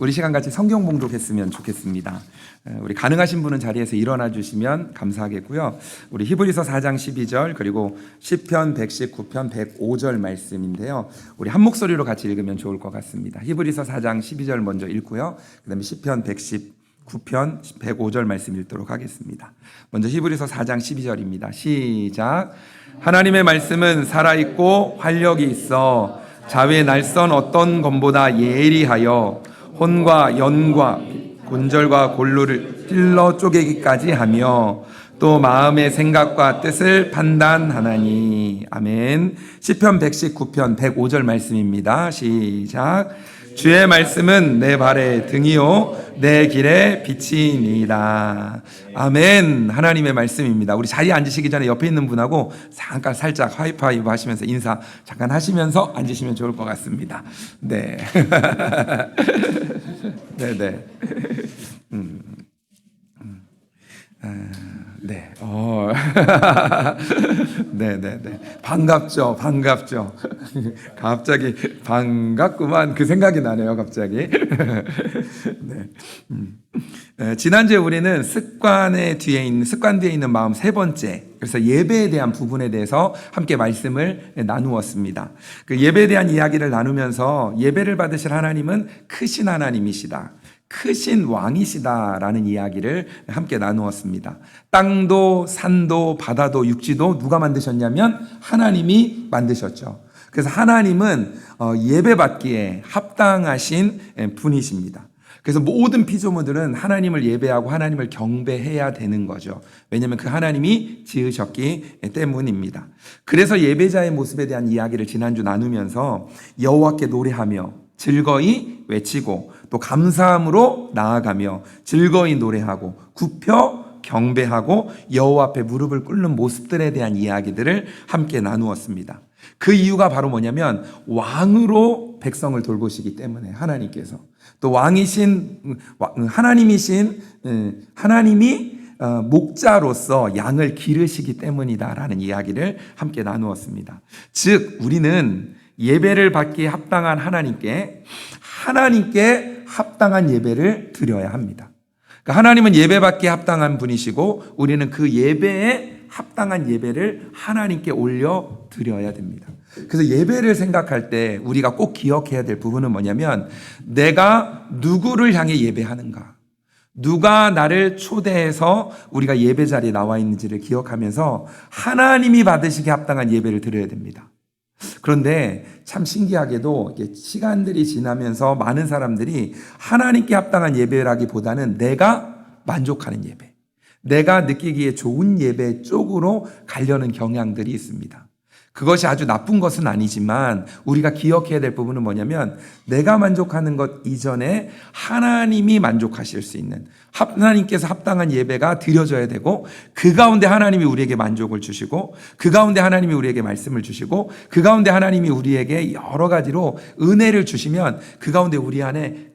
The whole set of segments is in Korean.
우리 시간 같이 성경 봉독했으면 좋겠습니다. 우리 가능하신 분은 자리에서 일어나 주시면 감사하겠고요. 우리 히브리서 4장 12절 그리고 시편 119편 105절 말씀인데요. 우리 한 목소리로 같이 읽으면 좋을 것 같습니다. 히브리서 4장 12절 먼저 읽고요. 그다음에 시편 119편 105절 말씀 읽도록 하겠습니다. 먼저 히브리서 4장 12절입니다. 시작. 하나님의 말씀은 살아있고 활력이 있어 자위의 날선 어떤 검보다 예리하여 혼과 연과 곤절과 골루를 찔러 쪼개기까지 하며 또 마음의 생각과 뜻을 판단하나니. 아멘. 시편 119편 105절 말씀입니다. 시작. 주의 말씀은 내 발의 등이요 내 길의 빛이니이다. 아멘. 하나님의 말씀입니다. 우리 자리에 앉으시기 전에 옆에 있는 분하고 잠깐 살짝 하이파이브 하시면서 인사 잠깐 하시면서 앉으시면 좋을 것 같습니다. 네. 네네. 네. 네네네. 반갑죠. 반갑죠. 갑자기 반갑구만 그 생각이 나네요. 갑자기. 네. 지난주에 우리는 습관 뒤에 있는 마음 세 번째. 그래서 예배에 대한 부분에 대해서 함께 말씀을 나누었습니다. 그 예배에 대한 이야기를 나누면서 예배를 받으실 하나님은 크신 하나님이시다. 크신 왕이시다라는 이야기를 함께 나누었습니다. 땅도 산도 바다도 육지도 누가 만드셨냐면 하나님이 만드셨죠. 그래서 하나님은 예배받기에 합당하신 분이십니다. 그래서 모든 피조물들은 하나님을 예배하고 하나님을 경배해야 되는 거죠. 왜냐하면 그 하나님이 지으셨기 때문입니다. 그래서 예배자의 모습에 대한 이야기를 지난주 나누면서 여호와께 노래하며 즐거이 외치고 또 감사함으로 나아가며 즐거이 노래하고 굽혀 경배하고 여호와 앞에 무릎을 꿇는 모습들에 대한 이야기들을 함께 나누었습니다. 그 이유가 바로 뭐냐면 왕으로 백성을 돌보시기 때문에 하나님께서 또 왕이신 하나님이신 하나님이 목자로서 양을 기르시기 때문이다라는 이야기를 함께 나누었습니다. 즉 우리는 예배를 받기에 합당한 하나님께 합당한 예배를 드려야 합니다. 그러니까 하나님은 예배받기에 합당한 분이시고 우리는 그 예배에 합당한 예배를 하나님께 올려 드려야 됩니다. 그래서 예배를 생각할 때 우리가 꼭 기억해야 될 부분은 뭐냐면 내가 누구를 향해 예배하는가, 누가 나를 초대해서 우리가 예배 자리에 나와 있는지를 기억하면서 하나님이 받으시기에 합당한 예배를 드려야 됩니다. 그런데 참 신기하게도 시간들이 지나면서 많은 사람들이 하나님께 합당한 예배라기보다는 내가 만족하는 예배, 내가 느끼기에 좋은 예배 쪽으로 가려는 경향들이 있습니다. 그것이 아주 나쁜 것은 아니지만 우리가 기억해야 될 부분은 뭐냐면 내가 만족하는 것 이전에 하나님이 만족하실 수 있는 하나님께서 합당한 예배가 드려져야 되고 그 가운데 하나님이 우리에게 만족을 주시고 그 가운데 하나님이 우리에게 말씀을 주시고 그 가운데 하나님이 우리에게 여러 가지로 은혜를 주시면 그 가운데 우리 안에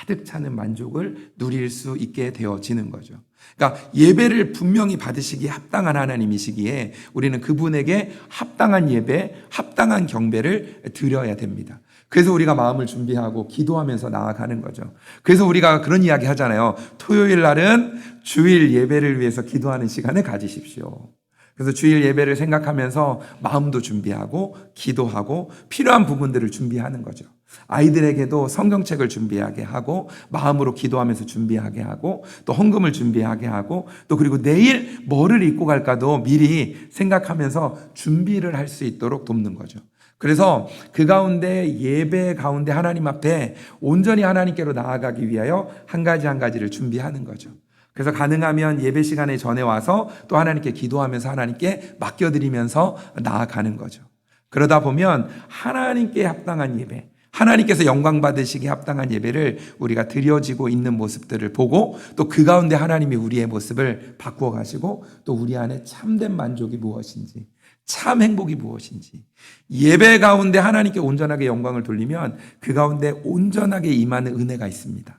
가득 차는 만족을 누릴 수 있게 되어지는 거죠. 그러니까 예배를 분명히 받으시기에 합당한 하나님이시기에 우리는 그분에게 합당한 예배, 합당한 경배를 드려야 됩니다. 그래서 우리가 마음을 준비하고 기도하면서 나아가는 거죠. 그래서 우리가 그런 이야기 하잖아요. 토요일 날은 주일 예배를 위해서 기도하는 시간을 가지십시오. 그래서 주일 예배를 생각하면서 마음도 준비하고 기도하고 필요한 부분들을 준비하는 거죠. 아이들에게도 성경책을 준비하게 하고 마음으로 기도하면서 준비하게 하고 또 헌금을 준비하게 하고 또 그리고 내일 뭐를 입고 갈까도 미리 생각하면서 준비를 할 수 있도록 돕는 거죠. 그래서 그 가운데 예배 가운데 하나님 앞에 온전히 하나님께로 나아가기 위하여 한 가지를 준비하는 거죠. 그래서 가능하면 예배 시간에 전에 와서 또 하나님께 기도하면서 하나님께 맡겨드리면서 나아가는 거죠. 그러다 보면 하나님께 합당한 예배, 하나님께서 영광 받으시기에 합당한 예배를 우리가 드려지고 있는 모습들을 보고 또 그 가운데 하나님이 우리의 모습을 바꾸어 가시고 또 우리 안에 참된 만족이 무엇인지, 참 행복이 무엇인지, 예배 가운데 하나님께 온전하게 영광을 돌리면 그 가운데 온전하게 임하는 은혜가 있습니다.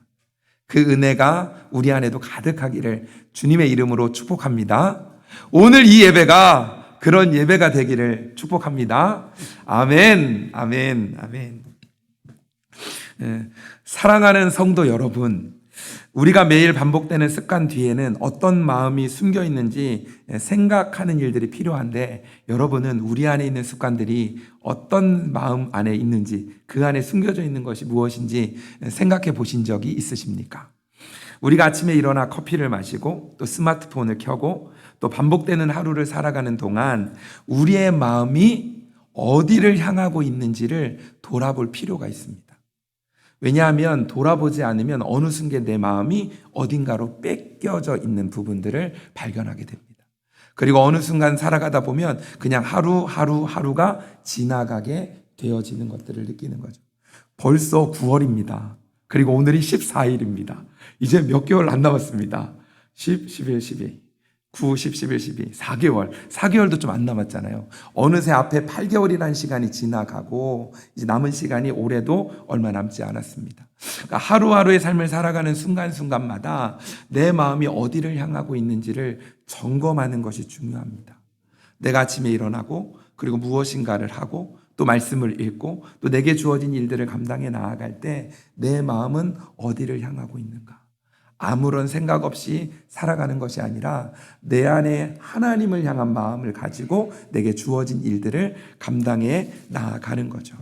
그 은혜가 우리 안에도 가득하기를 주님의 이름으로 축복합니다. 오늘 이 예배가 그런 예배가 되기를 축복합니다. 아멘, 아멘, 아멘. 사랑하는 성도 여러분, 우리가 매일 반복되는 습관 뒤에는 어떤 마음이 숨겨 있는지 생각하는 일들이 필요한데, 여러분은 우리 안에 있는 습관들이 어떤 마음 안에 있는지, 그 안에 숨겨져 있는 것이 무엇인지 생각해 보신 적이 있으십니까? 우리가 아침에 일어나 커피를 마시고 또 스마트폰을 켜고 또 반복되는 하루를 살아가는 동안 우리의 마음이 어디를 향하고 있는지를 돌아볼 필요가 있습니다. 왜냐하면 돌아보지 않으면 어느 순간 내 마음이 어딘가로 뺏겨져 있는 부분들을 발견하게 됩니다. 그리고 어느 순간 살아가다 보면 그냥 하루가 지나가게 되어지는 것들을 느끼는 거죠. 벌써 9월입니다. 그리고 오늘이 14일입니다. 이제 몇 개월 안 남았습니다. 10, 11, 12, 9, 10, 11, 12, 4개월도 좀 안 남았잖아요. 어느새 앞에 8개월이라는 시간이 지나가고 이제 남은 시간이 올해도 얼마 남지 않았습니다. 그러니까 하루하루의 삶을 살아가는 순간순간마다 내 마음이 어디를 향하고 있는지를 점검하는 것이 중요합니다. 내가 아침에 일어나고 그리고 무엇인가를 하고 또 말씀을 읽고 또 내게 주어진 일들을 감당해 나아갈 때 내 마음은 어디를 향하고 있는가? 아무런 생각 없이 살아가는 것이 아니라 내 안에 하나님을 향한 마음을 가지고 내게 주어진 일들을 감당해 나아가는 거죠.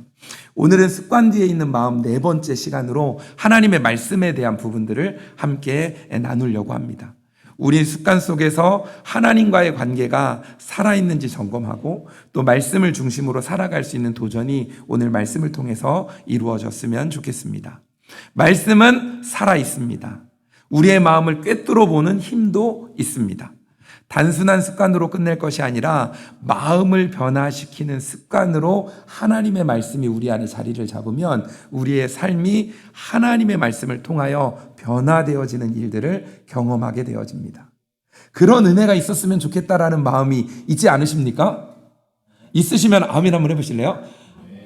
오늘은 습관 뒤에 있는 마음 4번째 시간으로 하나님의 말씀에 대한 부분들을 함께 나누려고 합니다. 우리 습관 속에서 하나님과의 관계가 살아있는지 점검하고 또 말씀을 중심으로 살아갈 수 있는 도전이 오늘 말씀을 통해서 이루어졌으면 좋겠습니다. 말씀은 살아있습니다. 우리의 마음을 꿰뚫어 보는 힘도 있습니다. 단순한 습관으로 끝낼 것이 아니라 마음을 변화시키는 습관으로 하나님의 말씀이 우리 안에 자리를 잡으면 우리의 삶이 하나님의 말씀을 통하여 변화되어지는 일들을 경험하게 되어집니다. 그런 은혜가 있었으면 좋겠다라는 마음이 있지 않으십니까? 있으시면 아멘 한번 해보실래요?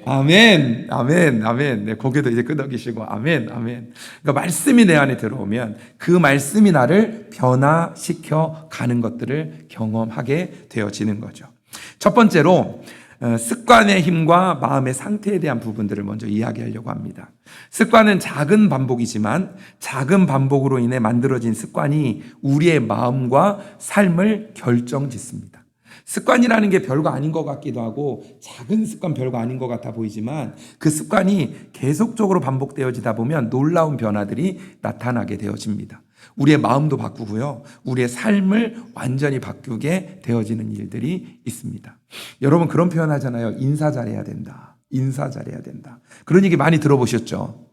아멘, 아멘, 아멘. 네, 고개도 이제 끄덕이시고, 아멘, 아멘. 그러니까 말씀이 내 안에 들어오면 그 말씀이 나를 변화시켜 가는 것들을 경험하게 되어지는 거죠. 첫 번째로, 습관의 힘과 마음의 상태에 대한 부분들을 먼저 이야기하려고 합니다. 습관은 작은 반복이지만 작은 반복으로 인해 만들어진 습관이 우리의 마음과 삶을 결정짓습니다. 습관이라는 게 별거 아닌 것 같기도 하고 작은 습관 별거 아닌 것 같아 보이지만 그 습관이 계속적으로 반복되어지다 보면 놀라운 변화들이 나타나게 되어집니다. 우리의 마음도 바꾸고요. 우리의 삶을 완전히 바꾸게 되어지는 일들이 있습니다. 여러분 그런 표현 하잖아요. 인사 잘해야 된다. 인사 잘해야 된다. 그런 얘기 많이 들어보셨죠?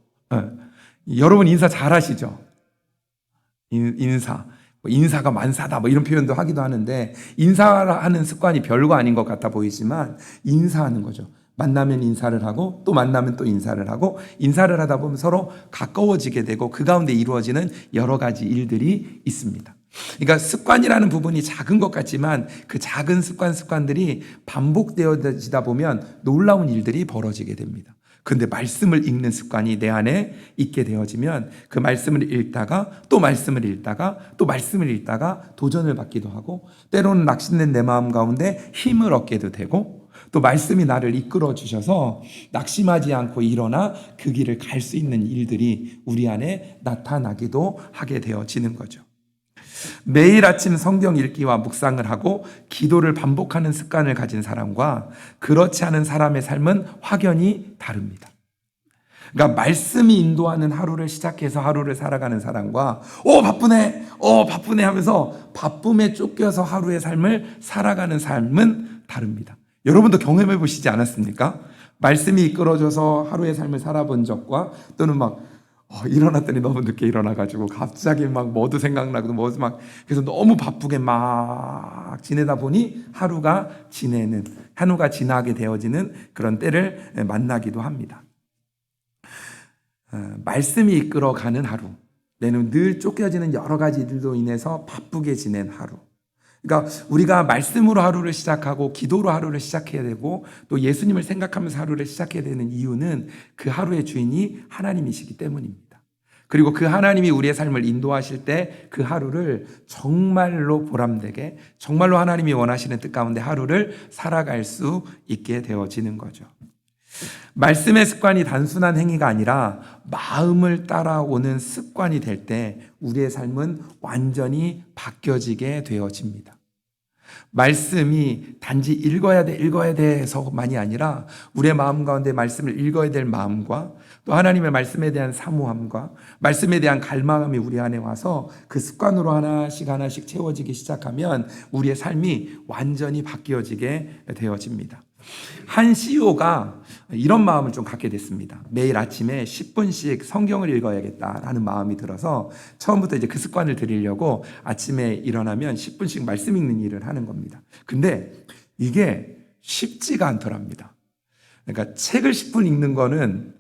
여러분 인사 잘하시죠? 인사가 만사다 이런 표현도 하기도 하는데 인사하는 습관이 별거 아닌 것 같아 보이지만 인사하는 거죠. 만나면 인사를 하고 또 만나면 또 인사를 하고 인사를 하다 보면 서로 가까워지게 되고 그 가운데 이루어지는 여러 가지 일들이 있습니다. 그러니까 습관이라는 부분이 작은 것 같지만 그 작은 습관들이 반복되어지다 보면 놀라운 일들이 벌어지게 됩니다. 그런데 말씀을 읽는 습관이 내 안에 있게 되어지면 그 말씀을 읽다가 또 말씀을 읽다가 또 말씀을 읽다가 도전을 받기도 하고 때로는 낙심된 내 마음 가운데 힘을 얻게도 되고 또 말씀이 나를 이끌어 주셔서 낙심하지 않고 일어나 그 길을 갈 수 있는 일들이 우리 안에 나타나기도 하게 되어지는 거죠. 매일 아침 성경 읽기와 묵상을 하고 기도를 반복하는 습관을 가진 사람과 그렇지 않은 사람의 삶은 확연히 다릅니다. 그러니까 말씀이 인도하는 하루를 시작해서 하루를 살아가는 사람과 바쁘네 하면서 바쁨에 쫓겨서 하루의 삶을 살아가는 삶은 다릅니다. 여러분도 경험해 보시지 않았습니까? 말씀이 이끌어줘서 하루의 삶을 살아본 적과 또는 일어났더니 너무 늦게 일어나가지고 갑자기 뭐도 생각나고 그래서 너무 바쁘게 지내다 보니 하루가 지나게 되어지는 그런 때를 만나기도 합니다. 말씀이 이끌어가는 하루, 내는 늘 쫓겨지는 여러 가지 일들로 인해서 바쁘게 지낸 하루. 그러니까 우리가 말씀으로 하루를 시작하고 기도로 하루를 시작해야 되고 또 예수님을 생각하면서 하루를 시작해야 되는 이유는 그 하루의 주인이 하나님이시기 때문입니다. 그리고 그 하나님이 우리의 삶을 인도하실 때 그 하루를 정말로 보람되게 정말로 하나님이 원하시는 뜻 가운데 하루를 살아갈 수 있게 되어지는 거죠. 말씀의 습관이 단순한 행위가 아니라 마음을 따라오는 습관이 될 때 우리의 삶은 완전히 바뀌어지게 되어집니다. 말씀이 단지 읽어야 돼서만이 아니라 우리의 마음 가운데 말씀을 읽어야 될 마음과 또 하나님의 말씀에 대한 사모함과 말씀에 대한 갈망함이 우리 안에 와서 그 습관으로 하나씩 채워지기 시작하면 우리의 삶이 완전히 바뀌어지게 되어집니다. 한 CEO가 이런 마음을 좀 갖게 됐습니다. 매일 아침에 10분씩 성경을 읽어야겠다라는 마음이 들어서 처음부터 이제 그 습관을 들이려고 아침에 일어나면 10분씩 말씀 읽는 일을 하는 겁니다. 근데 이게 쉽지가 않더랍니다. 그러니까 책을 10분 읽는 거는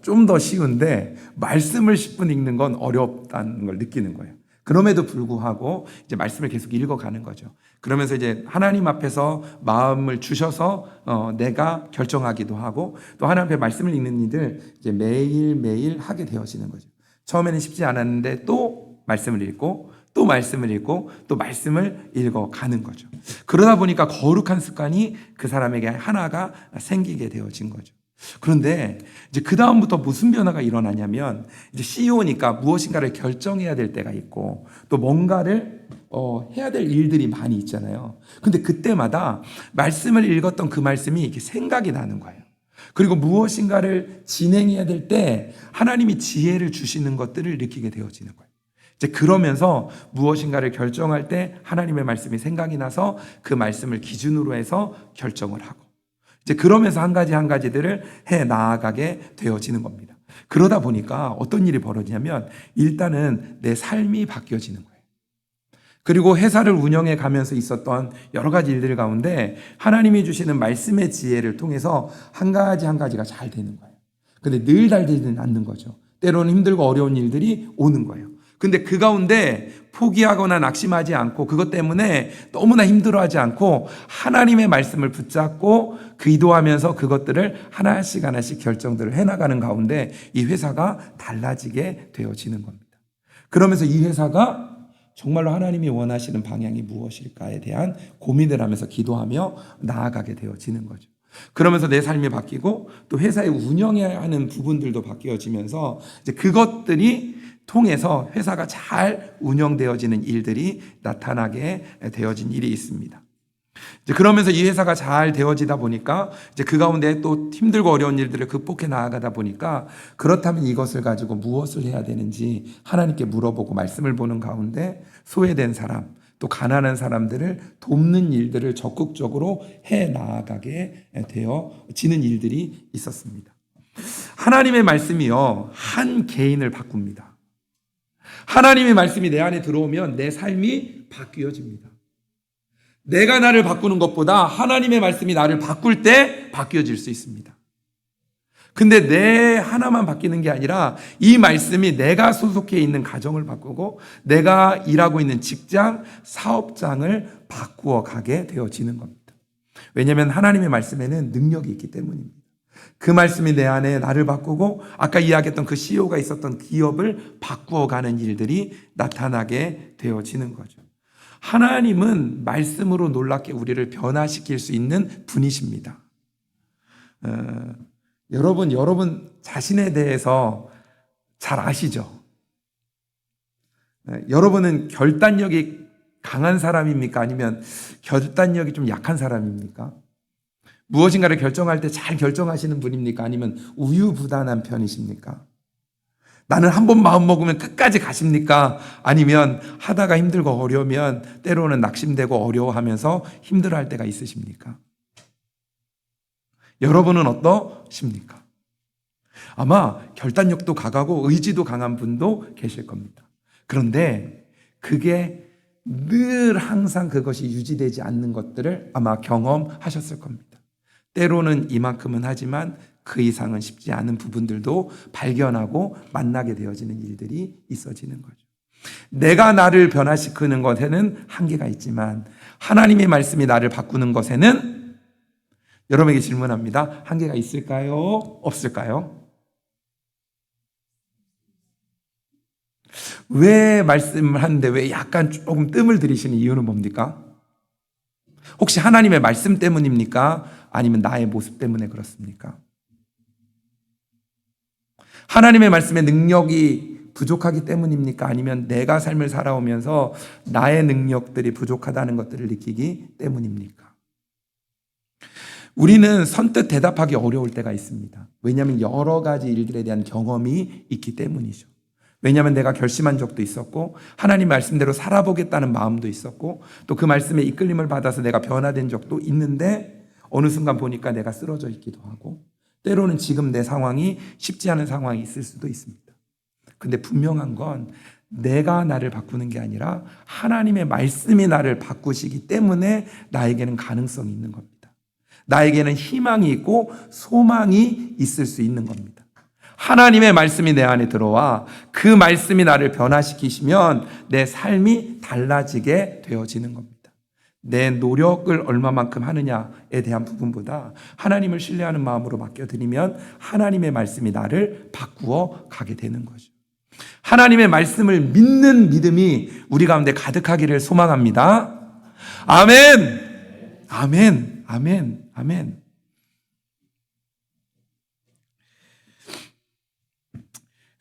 좀 더 쉬운데 말씀을 10분 읽는 건 어렵다는 걸 느끼는 거예요. 그럼에도 불구하고 이제 말씀을 계속 읽어가는 거죠. 그러면서 이제 하나님 앞에서 마음을 주셔서 내가 결정하기도 하고 또 하나님 앞에 말씀을 읽는 일을 이제 매일매일 하게 되어지는 거죠. 처음에는 쉽지 않았는데 또 말씀을 읽고 또 말씀을 읽고 또 말씀을 읽어가는 거죠. 그러다 보니까 거룩한 습관이 그 사람에게 하나가 생기게 되어진 거죠. 그런데 이제 그 다음부터 무슨 변화가 일어나냐면 이제 CEO니까 무엇인가를 결정해야 될 때가 있고 또 뭔가를 해야 될 일들이 많이 있잖아요. 근데 그때마다 말씀을 읽었던 그 말씀이 이렇게 생각이 나는 거예요. 그리고 무엇인가를 진행해야 될 때 하나님이 지혜를 주시는 것들을 느끼게 되어지는 거예요. 이제 그러면서 무엇인가를 결정할 때 하나님의 말씀이 생각이 나서 그 말씀을 기준으로 해서 결정을 하고 이제 그러면서 한 가지들을 해 나아가게 되어지는 겁니다. 그러다 보니까 어떤 일이 벌어지냐면 일단은 내 삶이 바뀌어지는 거예요. 그리고 회사를 운영해 가면서 있었던 여러 가지 일들 가운데 하나님이 주시는 말씀의 지혜를 통해서 한 가지가 잘 되는 거예요. 근데 늘 잘 되지는 않는 거죠. 때로는 힘들고 어려운 일들이 오는 거예요. 근데 그 가운데 포기하거나 낙심하지 않고 그것 때문에 너무나 힘들어하지 않고 하나님의 말씀을 붙잡고 기도하면서 그것들을 하나씩 결정들을 해나가는 가운데 이 회사가 달라지게 되어지는 겁니다. 그러면서 이 회사가 정말로 하나님이 원하시는 방향이 무엇일까에 대한 고민을 하면서 기도하며 나아가게 되어지는 거죠. 그러면서 내 삶이 바뀌고 또 회사의 운영해야 하는 부분들도 바뀌어지면서 이제 그것들이 통해서 회사가 잘 운영되어지는 일들이 나타나게 되어진 일이 있습니다. 이제 그러면서 이 회사가 잘 되어지다 보니까 이제 그 가운데 또 힘들고 어려운 일들을 극복해 나아가다 보니까 그렇다면 이것을 가지고 무엇을 해야 되는지 하나님께 물어보고 말씀을 보는 가운데 소외된 사람, 또 가난한 사람들을 돕는 일들을 적극적으로 해 나아가게 되어지는 일들이 있었습니다. 하나님의 말씀이요, 한 개인을 바꿉니다. 하나님의 말씀이 내 안에 들어오면 내 삶이 바뀌어집니다. 내가 나를 바꾸는 것보다 하나님의 말씀이 나를 바꿀 때 바뀌어질 수 있습니다. 근데 내 하나만 바뀌는 게 아니라 이 말씀이 내가 소속해 있는 가정을 바꾸고 내가 일하고 있는 직장, 사업장을 바꾸어 가게 되어지는 겁니다. 왜냐하면 하나님의 말씀에는 능력이 있기 때문입니다. 그 말씀이 내 안에 나를 바꾸고 아까 이야기했던 그 CEO가 있었던 기업을 바꾸어가는 일들이 나타나게 되어지는 거죠. 하나님은 말씀으로 놀랍게 우리를 변화시킬 수 있는 분이십니다. 여러분 자신에 대해서 잘 아시죠? 여러분은 결단력이 강한 사람입니까? 아니면 결단력이 좀 약한 사람입니까? 무엇인가를 결정할 때 잘 결정하시는 분입니까? 아니면 우유부단한 편이십니까? 나는 한 번 마음 먹으면 끝까지 가십니까? 아니면 하다가 힘들고 어려우면 때로는 낙심되고 어려워하면서 힘들어할 때가 있으십니까? 여러분은 어떠십니까? 아마 결단력도 강하고 의지도 강한 분도 계실 겁니다. 그런데 그게 늘 항상 그것이 유지되지 않는 것들을 아마 경험하셨을 겁니다. 때로는 이만큼은 하지만 그 이상은 쉽지 않은 부분들도 발견하고 만나게 되어지는 일들이 있어지는 거죠. 내가 나를 변화시키는 것에는 한계가 있지만 하나님의 말씀이 나를 바꾸는 것에는 여러분에게 질문합니다. 한계가 있을까요? 없을까요? 왜 말씀을 하는데 왜 약간 조금 뜸을 들이시는 이유는 뭡니까? 혹시 하나님의 말씀 때문입니까? 아니면 나의 모습 때문에 그렇습니까? 하나님의 말씀의 능력이 부족하기 때문입니까? 아니면 내가 삶을 살아오면서 나의 능력들이 부족하다는 것들을 느끼기 때문입니까? 우리는 선뜻 대답하기 어려울 때가 있습니다. 왜냐하면 여러 가지 일들에 대한 경험이 있기 때문이죠. 왜냐하면 내가 결심한 적도 있었고 하나님 말씀대로 살아보겠다는 마음도 있었고 또 그 말씀에 이끌림을 받아서 내가 변화된 적도 있는데 어느 순간 보니까 내가 쓰러져 있기도 하고 때로는 지금 내 상황이 쉽지 않은 상황이 있을 수도 있습니다. 근데 분명한 건 내가 나를 바꾸는 게 아니라 하나님의 말씀이 나를 바꾸시기 때문에 나에게는 가능성이 있는 겁니다. 나에게는 희망이 있고 소망이 있을 수 있는 겁니다. 하나님의 말씀이 내 안에 들어와 그 말씀이 나를 변화시키시면 내 삶이 달라지게 되어지는 겁니다. 내 노력을 얼마만큼 하느냐에 대한 부분보다 하나님을 신뢰하는 마음으로 맡겨드리면 하나님의 말씀이 나를 바꾸어 가게 되는 거죠. 하나님의 말씀을 믿는 믿음이 우리 가운데 가득하기를 소망합니다. 아멘! 아멘! 아멘! 아멘!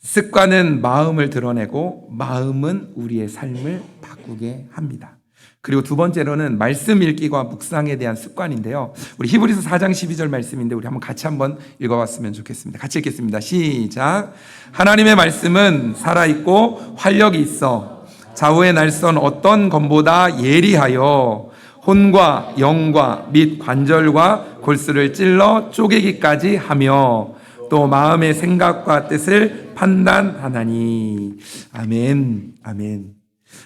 습관은 마음을 드러내고 마음은 우리의 삶을 바꾸게 합니다. 그리고 두 번째로는 말씀 읽기와 묵상에 대한 습관인데요. 우리 히브리서 4장 12절 말씀인데 우리 같이 한번 읽어봤으면 좋겠습니다. 같이 읽겠습니다. 시작. 하나님의 말씀은 살아있고 활력이 있어 좌우의 날선 어떤 검보다 예리하여 혼과 영과 및 관절과 골수를 찔러 쪼개기까지 하며 또 마음의 생각과 뜻을 판단하나니. 아멘. 아멘.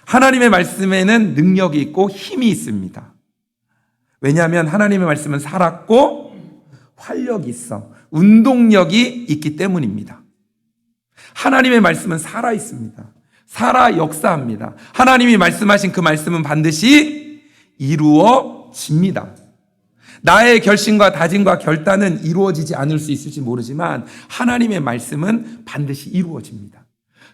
하나님의 말씀에는 능력이 있고 힘이 있습니다. 왜냐하면 하나님의 말씀은 살았고 활력이 있어 운동력이 있기 때문입니다. 하나님의 말씀은 살아 있습니다. 살아 역사합니다. 하나님이 말씀하신 그 말씀은 반드시 이루어집니다. 나의 결심과 다짐과 결단은 이루어지지 않을 수 있을지 모르지만 하나님의 말씀은 반드시 이루어집니다.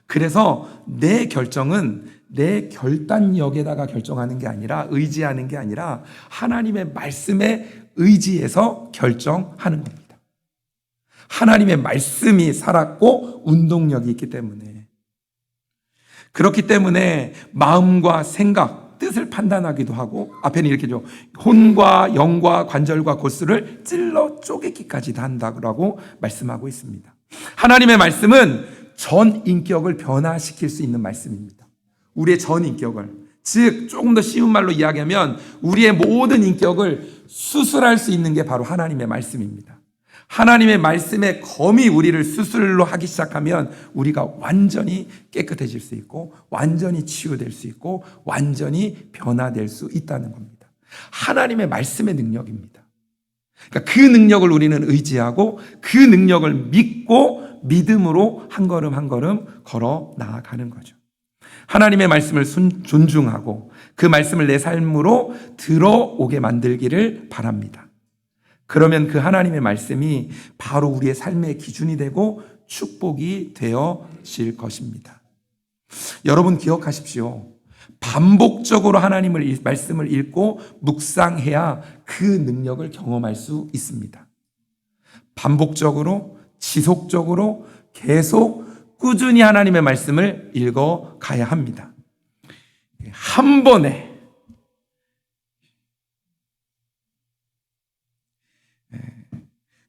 그래서 내 결정은 내 결단력에다가 결정하는 게 아니라 의지하는 게 아니라 하나님의 말씀에 의지해서 결정하는 겁니다. 하나님의 말씀이 살았고 운동력이 있기 때문에 그렇기 때문에 마음과 생각, 뜻을 판단하기도 하고 앞에는 이렇게죠. 혼과 영과 관절과 골수를 찔러 쪼개기까지도 한다고 말씀하고 있습니다. 하나님의 말씀은 전 인격을 변화시킬 수 있는 말씀입니다. 우리의 전 인격을, 즉 조금 더 쉬운 말로 이야기하면 우리의 모든 인격을 수술할 수 있는 게 바로 하나님의 말씀입니다. 하나님의 말씀의 검이 우리를 수술로 하기 시작하면 우리가 완전히 깨끗해질 수 있고 완전히 치유될 수 있고 완전히 변화될 수 있다는 겁니다. 하나님의 말씀의 능력입니다. 그러니까 그 능력을 우리는 의지하고 그 능력을 믿고 믿음으로 한 걸음 한 걸음 걸어 나아가는 거죠. 하나님의 말씀을 존중하고 그 말씀을 내 삶으로 들어오게 만들기를 바랍니다. 그러면 그 하나님의 말씀이 바로 우리의 삶의 기준이 되고 축복이 되어질 것입니다. 여러분 기억하십시오. 반복적으로 하나님의 말씀을 읽고 묵상해야 그 능력을 경험할 수 있습니다. 반복적으로, 지속적으로, 계속 꾸준히 하나님의 말씀을 읽어 가야 합니다. 한 번에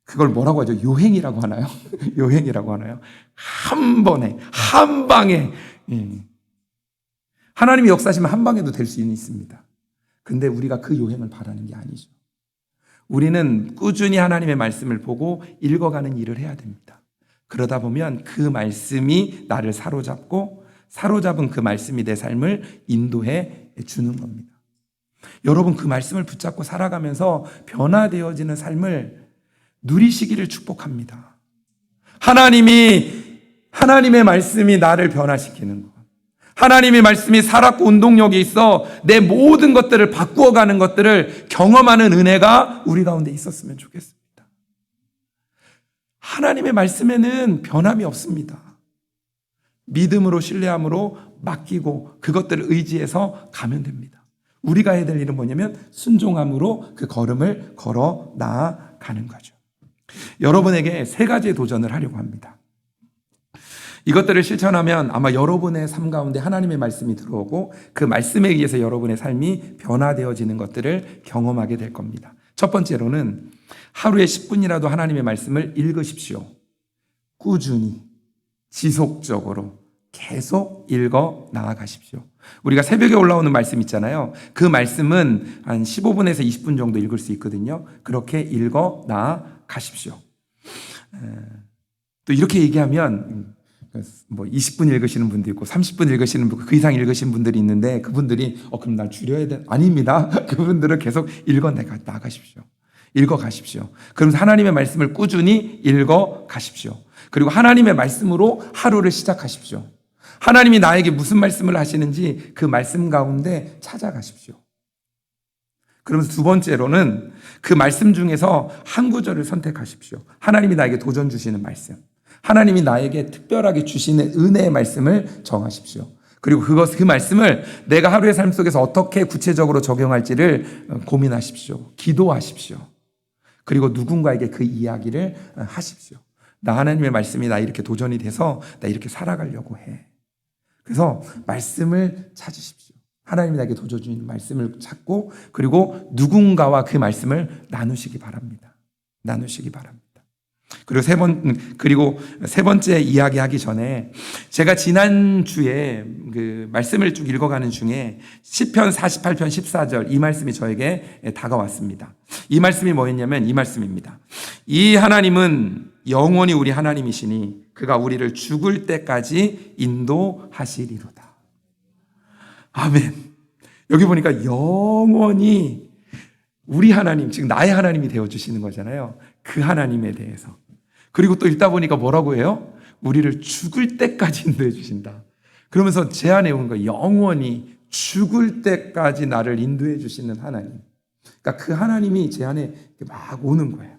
그걸 뭐라고 하죠? 요행이라고 하나요? 요행이라고 하나요? 한 번에, 한 방에. 하나님이 역사하시면 한 방에도 될 수는 있습니다. 근데 우리가 그 요행을 바라는 게 아니죠. 우리는 꾸준히 하나님의 말씀을 보고 읽어가는 일을 해야 됩니다. 그러다 보면 그 말씀이 나를 사로잡고 사로잡은 그 말씀이 내 삶을 인도해 주는 겁니다. 여러분 그 말씀을 붙잡고 살아가면서 변화되어지는 삶을 누리시기를 축복합니다. 하나님의 말씀이 나를 변화시키는 것. 하나님의 말씀이 살았고 운동력이 있어 내 모든 것들을 바꾸어가는 것들을 경험하는 은혜가 우리 가운데 있었으면 좋겠습니다. 하나님의 말씀에는 변함이 없습니다. 믿음으로 신뢰함으로 맡기고 그것들을 의지해서 가면 됩니다. 우리가 해야 될 일은 뭐냐면 순종함으로 그 걸음을 걸어 나아가는 거죠. 여러분에게 세 가지의 도전을 하려고 합니다. 이것들을 실천하면 아마 여러분의 삶 가운데 하나님의 말씀이 들어오고 그 말씀에 의해서 여러분의 삶이 변화되어지는 것들을 경험하게 될 겁니다. 첫 번째로는 하루에 10분이라도 하나님의 말씀을 읽으십시오. 꾸준히, 지속적으로 계속 읽어 나아가십시오. 우리가 새벽에 올라오는 말씀 있잖아요. 그 말씀은 한 15분에서 20분 정도 읽을 수 있거든요. 그렇게 읽어 나아가십시오. 또 이렇게 얘기하면 뭐 20분 읽으시는 분도 있고 30분 읽으시는 분, 그 이상 읽으시는 분들이 있는데 그분들이 그럼 날 줄여야 돼? 아닙니다. 그분들은 계속 읽어 나가십시오. 읽어 가십시오. 그러면서 하나님의 말씀을 꾸준히 읽어 가십시오. 그리고 하나님의 말씀으로 하루를 시작하십시오. 하나님이 나에게 무슨 말씀을 하시는지 그 말씀 가운데 찾아가십시오. 그러면서 두 번째로는 그 말씀 중에서 한 구절을 선택하십시오. 하나님이 나에게 도전 주시는 말씀, 하나님이 나에게 특별하게 주시는 은혜의 말씀을 정하십시오. 그리고 그 말씀을 내가 하루의 삶 속에서 어떻게 구체적으로 적용할지를 고민하십시오. 기도하십시오. 그리고 누군가에게 그 이야기를 하십시오. 나 하나님의 말씀이 나 이렇게 도전이 돼서 나 이렇게 살아가려고 해. 그래서 말씀을 찾으십시오. 하나님이 나에게 도전 주시는 말씀을 찾고 그리고 누군가와 그 말씀을 나누시기 바랍니다. 나누시기 바랍니다. 그리고 세 번째 이야기하기 전에 제가 지난주에 그 말씀을 쭉 읽어가는 중에 시편 48편 14절 이 말씀이 저에게 다가왔습니다. 이 말씀이 뭐였냐면 이 말씀입니다. 이 하나님은 영원히 우리 하나님이시니 그가 우리를 죽을 때까지 인도하시리로다. 아멘. 여기 보니까 영원히 우리 하나님, 즉 나의 하나님이 되어주시는 거잖아요. 그 하나님에 대해서. 그리고 또 읽다 보니까 뭐라고 해요? 우리를 죽을 때까지 인도해 주신다. 그러면서 제 안에 오는 거예요. 영원히 죽을 때까지 나를 인도해 주시는 하나님. 그러니까 그 하나님이 제 안에 막 오는 거예요.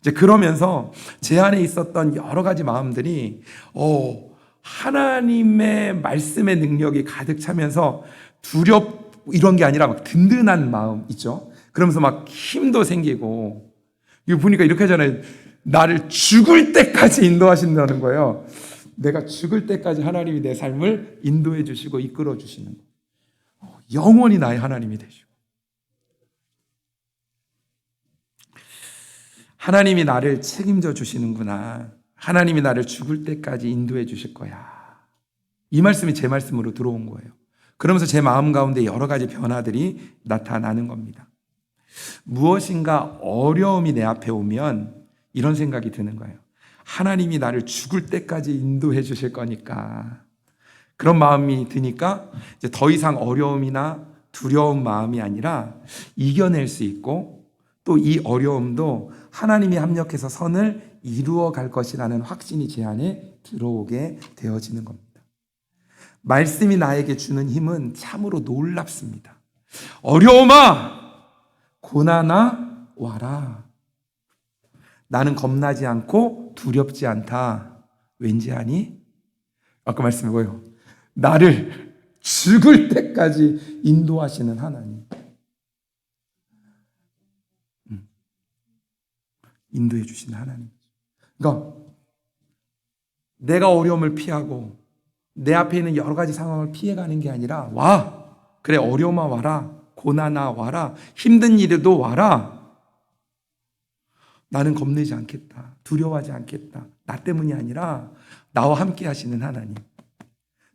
이제 그러면서 제 안에 있었던 여러 가지 마음들이 하나님의 말씀의 능력이 가득 차면서 이런 게 아니라 막 든든한 마음 있죠. 그러면서 막 힘도 생기고 이거 보니까 이렇게 하잖아요. 나를 죽을 때까지 인도하신다는 거예요. 내가 죽을 때까지 하나님이 내 삶을 인도해 주시고 이끌어 주시는 거예요. 영원히 나의 하나님이 되시고 하나님이 나를 책임져 주시는구나. 하나님이 나를 죽을 때까지 인도해 주실 거야. 이 말씀이 제 말씀으로 들어온 거예요. 그러면서 제 마음 가운데 여러 가지 변화들이 나타나는 겁니다. 무엇인가 어려움이 내 앞에 오면 이런 생각이 드는 거예요. 하나님이 나를 죽을 때까지 인도해 주실 거니까. 그런 마음이 드니까 이제 더 이상 어려움이나 두려운 마음이 아니라 이겨낼 수 있고 또 이 어려움도 하나님이 합력해서 선을 이루어 갈 것이라는 확신이 제 안에 들어오게 되어지는 겁니다. 말씀이 나에게 주는 힘은 참으로 놀랍습니다. 어려움아, 고난아, 와라. 나는 겁나지 않고 두렵지 않다. 왠지 아니? 아까 말씀이 뭐예요? 나를 죽을 때까지 인도하시는 하나님. 인도해 주시는 하나님. 그러니까 내가 어려움을 피하고 내 앞에 있는 여러 가지 상황을 피해가는 게 아니라 와. 그래, 어려움아 와라. 고난아 와라. 힘든 일에도 와라. 나는 겁내지 않겠다. 두려워하지 않겠다. 나 때문이 아니라 나와 함께 하시는 하나님.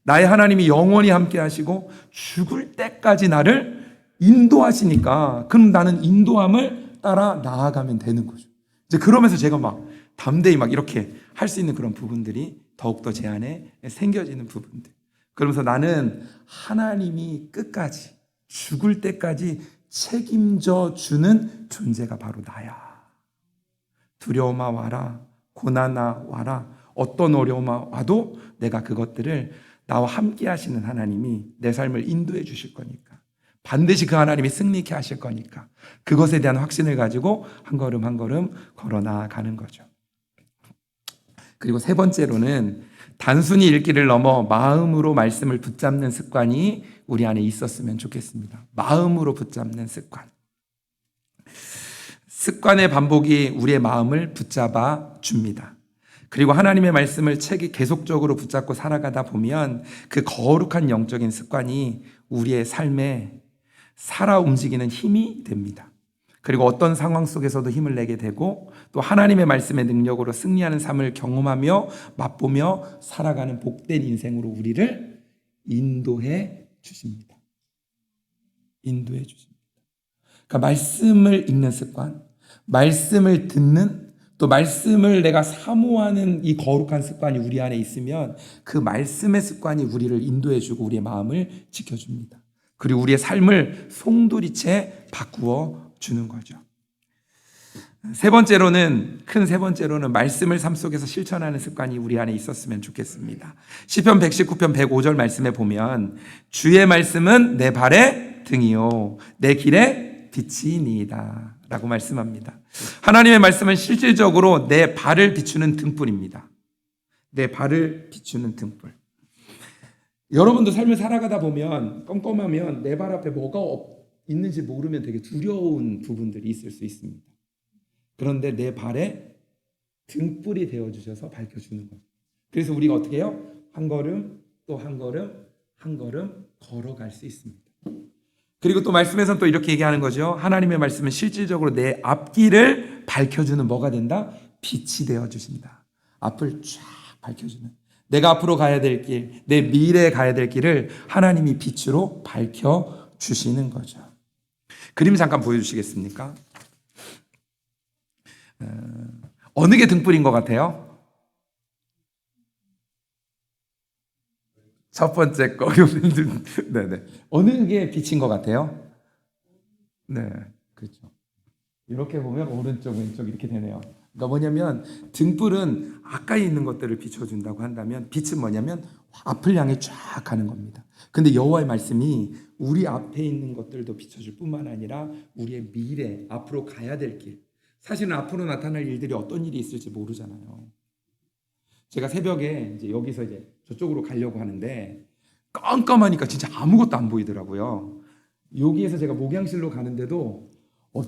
나의 하나님이 영원히 함께 하시고 죽을 때까지 나를 인도하시니까 그럼 나는 인도함을 따라 나아가면 되는 거죠. 이제 그러면서 제가 막 담대히 막 이렇게 할 수 있는 그런 부분들이 더욱더 제 안에 생겨지는 부분들. 그러면서 나는 하나님이 끝까지 죽을 때까지 책임져 주는 존재가 바로 나야. 두려움아 와라. 고난아 와라. 어떤 어려움아 와도 내가 그것들을 나와 함께 하시는 하나님이 내 삶을 인도해 주실 거니까. 반드시 그 하나님이 승리케 하실 거니까. 그것에 대한 확신을 가지고 한 걸음 한 걸음 걸어 나가는 거죠. 그리고 세 번째로는 단순히 읽기를 넘어 마음으로 말씀을 붙잡는 습관이 우리 안에 있었으면 좋겠습니다. 마음으로 붙잡는 습관. 습관의 반복이 우리의 마음을 붙잡아 줍니다. 그리고 하나님의 말씀을 계속적으로 붙잡고 살아가다 보면 그 거룩한 영적인 습관이 우리의 삶에 살아 움직이는 힘이 됩니다. 그리고 어떤 상황 속에서도 힘을 내게 되고 또 하나님의 말씀의 능력으로 승리하는 삶을 경험하며 맛보며 살아가는 복된 인생으로 우리를 인도해 주십니다. 인도해 주십니다. 그러니까 말씀을 읽는 습관, 말씀을 듣는, 또 말씀을 내가 사모하는 이 거룩한 습관이 우리 안에 있으면 그 말씀의 습관이 우리를 인도해 주고 우리의 마음을 지켜줍니다. 그리고 우리의 삶을 송두리째 바꾸어 주는 거죠. 세 번째로는 말씀을 삶 속에서 실천하는 습관이 우리 안에 있었으면 좋겠습니다. 시편 119편 105절 말씀에 보면 주의 말씀은 내 발의 등이요 내 길의 빛이니이다 라고 말씀합니다. 하나님의 말씀은 실질적으로 내 발을 비추는 등불입니다. 내 발을 비추는 등불. 여러분도 삶을 살아가다 보면 껌껌하면 내 발 앞에 뭐가 있는지 모르면 되게 두려운 부분들이 있을 수 있습니다. 그런데 내 발에 등불이 되어주셔서 밝혀주는 거예요. 그래서 우리가 어떻게 해요? 한 걸음 또 한 걸음 걸어갈 수 있습니다. 그리고 또 말씀에서는 또 이렇게 얘기하는 거죠. 하나님의 말씀은 실질적으로 내 앞길을 밝혀주는 뭐가 된다? 빛이 되어주신다. 앞을 쫙 밝혀주는, 내가 앞으로 가야 될 길, 내 미래에 가야 될 길을 하나님이 빛으로 밝혀주시는 거죠. 그림 잠깐 보여주시겠습니까? 어느 게 등불인 것 같아요? 첫 번째 거. 네네. 어느 게 빛인 것 같아요? 네, 그렇죠. 이렇게 보면 오른쪽, 왼쪽 이렇게 되네요. 그러니까 뭐냐면 등불은 가까이 있는 것들을 비춰준다고 한다면 빛은 뭐냐면 앞을 향해 쫙 가는 겁니다. 근데 여호와의 말씀이 우리 앞에 있는 것들도 비춰줄 뿐만 아니라 우리의 미래, 앞으로 가야 될 길. 사실은 앞으로 나타날 일들이 어떤 일이 있을지 모르잖아요. 제가 새벽에 이제 여기서 이제 저쪽으로 가려고 하는데 깜깜하니까 진짜 아무것도 안 보이더라고요. 여기에서 제가 목양실로 가는데도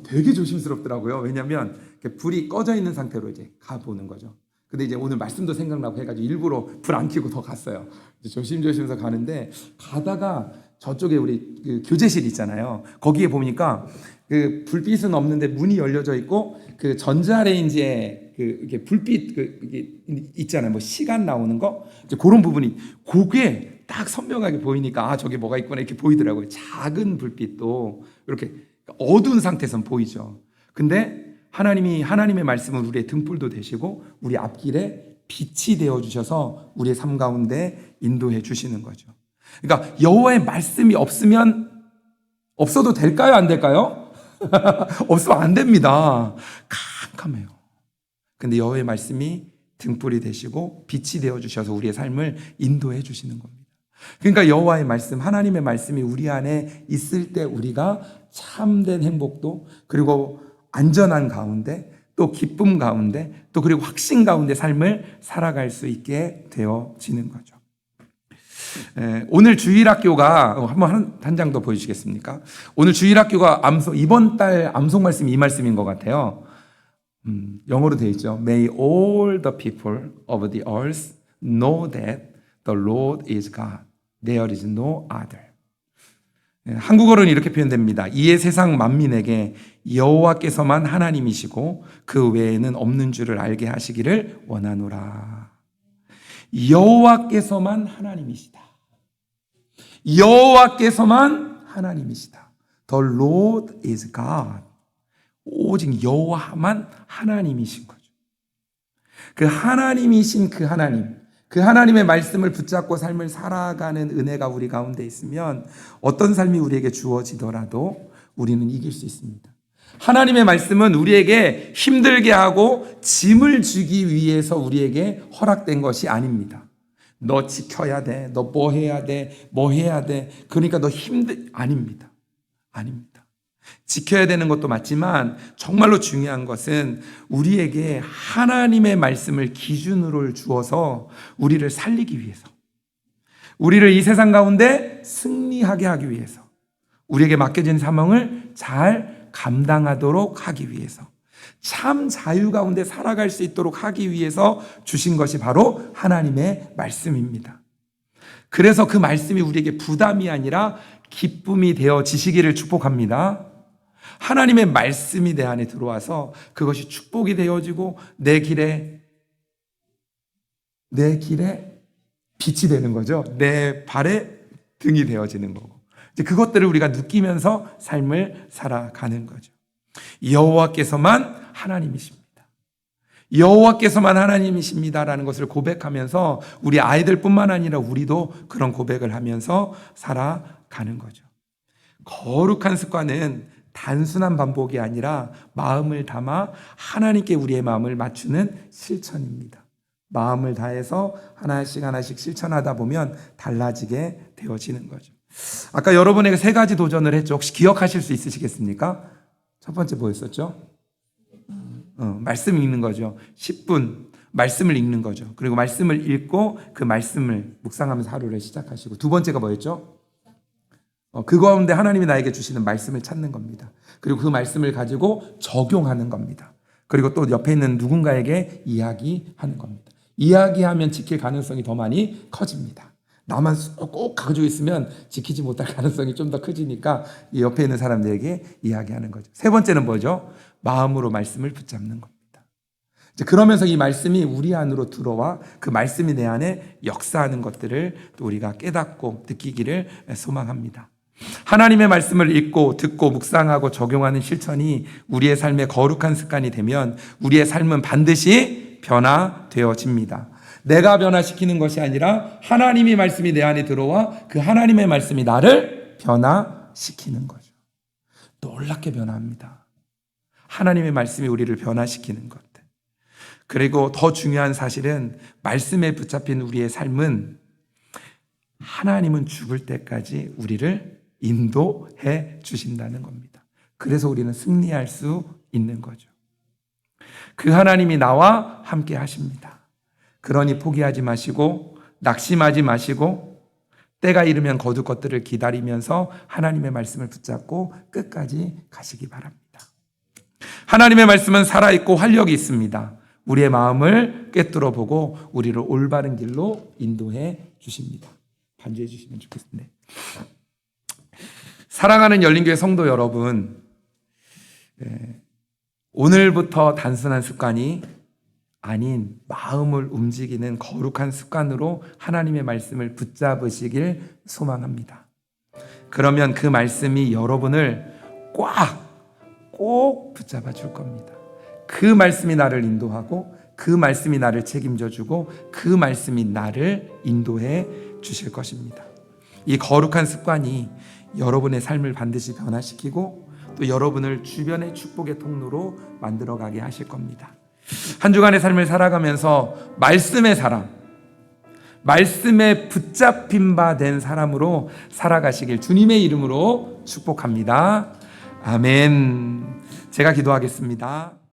되게 조심스럽더라고요. 왜냐하면 불이 꺼져 있는 상태로 이제 가보는 거죠. 근데 이제 오늘 말씀도 생각나고 해가지고 일부러 불 안 켜고 더 갔어요. 조심조심해서 가는데 가다가 저쪽에 우리 그 교제실 있잖아요. 거기에 보니까 그 불빛은 없는데 문이 열려져 있고 그 전자레인지에 그 이게 불빛 이게 있잖아요. 뭐 시간 나오는 거 이제 그런 부분이 그게 딱 선명하게 보이니까 저기 뭐가 있구나 이렇게 보이더라고요. 작은 불빛도 이렇게 어두운 상태에선 보이죠. 근데 하나님의 말씀은 우리의 등불도 되시고 우리 앞길에 빛이 되어 주셔서 우리의 삶 가운데 인도해 주시는 거죠. 그러니까 여호와의 말씀이 없어도 될까요? 안 될까요? 없으면 안 됩니다. 캄캄해요. 근데 여호와의 말씀이 등불이 되시고 빛이 되어 주셔서 우리의 삶을 인도해 주시는 겁니다. 그러니까 여호와의 말씀, 하나님의 말씀이 우리 안에 있을 때 우리가 참된 행복도 그리고 안전한 가운데 또 기쁨 가운데 또 그리고 확신 가운데 삶을 살아갈 수 있게 되어지는 거죠. 오늘 주일학교가 한번 한 장 더 보여주시겠습니까? 오늘 주일학교가 이번 달 암송 말씀이 이 말씀인 것 같아요. 영어로 되어 있죠. May all the people of the earth know that the Lord is God. There is no other. 한국어로는 이렇게 표현됩니다. 이에 세상 만민에게 여호와께서만 하나님이시고 그 외에는 없는 줄을 알게 하시기를 원하노라. 여호와께서만 하나님이시다. 여호와께서만 하나님이시다. The Lord is God. 오직 여호와만 하나님이신 거죠. 그 하나님이신 그 하나님의 말씀을 붙잡고 삶을 살아가는 은혜가 우리 가운데 있으면 어떤 삶이 우리에게 주어지더라도 우리는 이길 수 있습니다. 하나님의 말씀은 우리에게 힘들게 하고 짐을 주기 위해서 우리에게 허락된 것이 아닙니다. 너 지켜야 돼. 너 뭐 해야 돼. 뭐 해야 돼. 그러니까 너 아닙니다. 아닙니다. 지켜야 되는 것도 맞지만 정말로 중요한 것은 우리에게 하나님의 말씀을 기준으로 주어서 우리를 살리기 위해서, 우리를 이 세상 가운데 승리하게 하기 위해서, 우리에게 맡겨진 사명을 잘 감당하도록 하기 위해서, 참 자유 가운데 살아갈 수 있도록 하기 위해서 주신 것이 바로 하나님의 말씀입니다. 그래서 그 말씀이 우리에게 부담이 아니라 기쁨이 되어지시기를 축복합니다. 하나님의 말씀이 내 안에 들어와서 그것이 축복이 되어지고 내 길에 빛이 되는 거죠. 내 발에 등이 되어지는 거고, 이제 그것들을 우리가 느끼면서 삶을 살아가는 거죠. 여호와께서만 하나님이십니다. 여호와께서만 하나님이십니다라는 것을 고백하면서 우리 아이들뿐만 아니라 우리도 그런 고백을 하면서 살아가는 거죠. 거룩한 습관은 단순한 반복이 아니라 마음을 담아 하나님께 우리의 마음을 맞추는 실천입니다. 마음을 다해서 하나씩 실천하다 보면 달라지게 되어지는 거죠. 아까 여러분에게 3가지 도전을 했죠. 혹시 기억하실 수 있으시겠습니까? 첫 번째 뭐였었죠? 말씀 읽는 거죠. 10분 말씀을 읽는 거죠. 그리고 말씀을 읽고 그 말씀을 묵상하면서 하루를 시작하시고, 두 번째가 뭐였죠? 그 가운데 하나님이 나에게 주시는 말씀을 찾는 겁니다. 그리고 그 말씀을 가지고 적용하는 겁니다. 그리고 또 옆에 있는 누군가에게 이야기하는 겁니다. 이야기하면 지킬 가능성이 더 많이 커집니다. 나만 꼭 가지고 있으면 지키지 못할 가능성이 좀 더 커지니까 이 옆에 있는 사람들에게 이야기하는 거죠. 3번째는 뭐죠? 마음으로 말씀을 붙잡는 겁니다. 이제 그러면서 이 말씀이 우리 안으로 들어와 그 말씀이 내 안에 역사하는 것들을 또 우리가 깨닫고 느끼기를 소망합니다. 하나님의 말씀을 읽고 듣고 묵상하고 적용하는 실천이 우리의 삶의 거룩한 습관이 되면 우리의 삶은 반드시 변화되어집니다. 내가 변화시키는 것이 아니라 하나님의 말씀이 내 안에 들어와 그 하나님의 말씀이 나를 변화시키는 거죠. 놀랍게 변화합니다. 하나님의 말씀이 우리를 변화시키는 것. 그리고 더 중요한 사실은 말씀에 붙잡힌 우리의 삶은 하나님은 죽을 때까지 우리를 인도해 주신다는 겁니다. 그래서 우리는 승리할 수 있는 거죠. 그 하나님이 나와 함께 하십니다. 그러니 포기하지 마시고 낙심하지 마시고 때가 이르면 거둘 것들을 기다리면서 하나님의 말씀을 붙잡고 끝까지 가시기 바랍니다. 하나님의 말씀은 살아있고 활력이 있습니다. 우리의 마음을 꿰뚫어 보고 우리를 올바른 길로 인도해 주십니다. 반주해 주시면 좋겠습니다. 사랑하는 열린교회 성도 여러분, 오늘부터 단순한 습관이 아닌 마음을 움직이는 거룩한 습관으로 하나님의 말씀을 붙잡으시길 소망합니다. 그러면 그 말씀이 여러분을 꼭 붙잡아 줄 겁니다. 그 말씀이 나를 인도하고 그 말씀이 나를 책임져 주고 그 말씀이 나를 인도해 주실 것입니다. 이 거룩한 습관이 여러분의 삶을 반드시 변화시키고 또 여러분을 주변의 축복의 통로로 만들어가게 하실 겁니다. 한 주간의 삶을 살아가면서 말씀의 사람, 말씀에 붙잡힌 바 된 사람으로 살아가시길 주님의 이름으로 축복합니다. 아멘. 제가 기도하겠습니다.